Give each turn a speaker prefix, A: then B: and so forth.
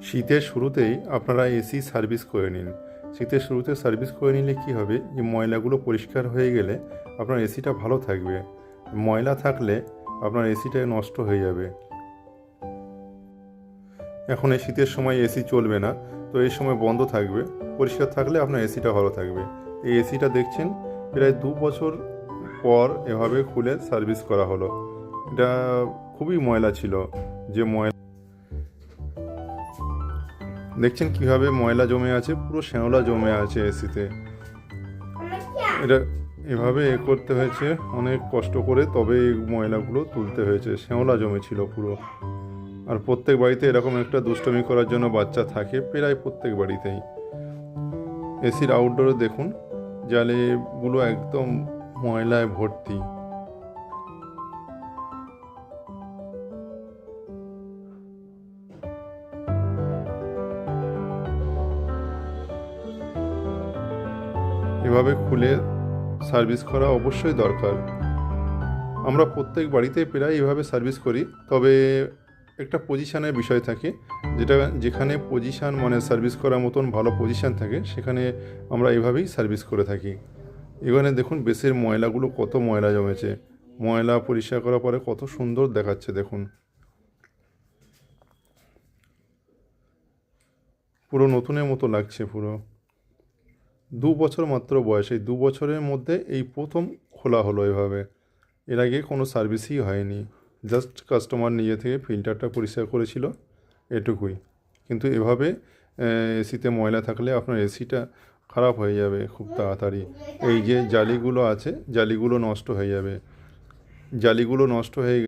A: শীতের শুরুতেই আপনারা এসি সার্ভিস করে নিন। শীতের শুরুতে সার্ভিস করে নিলে কী হবে, যে ময়লাগুলো পরিষ্কার হয়ে গেলে আপনার এসিটা ভালো থাকবে। ময়লা থাকলে আপনার এসিটা নষ্ট হয়ে যাবে। এখন এই শীতের সময় এসি চলবে না, তো এই সময় বন্ধ থাকবে। পরিষ্কার থাকলে আপনার এসিটা ভালো থাকবে। এই এসিটা দেখছেন প্রায় 2 বছর পর এভাবে খুলে সার্ভিস করা হলো। এটা খুবই ময়লা ছিল, যে ময়লা দেখছেন কীভাবে ময়লা জমে আছে, পুরো শ্যাওলা জমে আছে এসিতে। এটা এভাবে করতে হয়েছে, অনেক কষ্ট করে, তবে এই ময়লাগুলো তুলতে হয়েছে। শ্যাওলা জমেছিল পুরো। আর প্রত্যেক বাড়িতে এরকম একটা দুষ্টুমি করার জন্য বাচ্চা থাকে, প্রায় প্রত্যেক বাড়িতেই। এসির আউটডোরে দেখুন, জালিগুলো একদম ময়লায় ভর্তি। এভাবে খুলে সার্ভিস করা অবশ্যই দরকার। আমরা প্রত্যেক বাড়িতে প্রায় এভাবে সার্ভিস করি, তবে একটা পজিশানের বিষয় থাকে, যেখানে পজিশান মানে সার্ভিস করার মতন ভালো পজিশান থাকে, সেখানে আমরা এভাবেই সার্ভিস করে থাকি। এখানে দেখুন বেসের ময়লাগুলো কত ময়লা জমেছে। ময়লা পরিষ্কার করার পরে কত সুন্দর দেখাচ্ছে দেখুন, পুরো নতুনের মতো লাগছে পুরো। 2 বছর মাত্র বয়স, এই 2 বছরের মধ্যে এই প্রথম খোলা হলো এভাবে। এর আগে কোনো সার্ভিসই হয়নি, জাস্ট কাস্টমার নিজে থেকে ফিল্টারটা পরিষ্কার করেছিল, এটুকুই। কিন্তু এভাবে এসিতে ময়লা থাকলে আপনার এসিটা খারাপ হয়ে যাবে খুব তাড়াতাড়ি। এই যে জালিগুলো আছে, জালিগুলো নষ্ট হয়ে যাবে। জালিগুলো নষ্ট হয়ে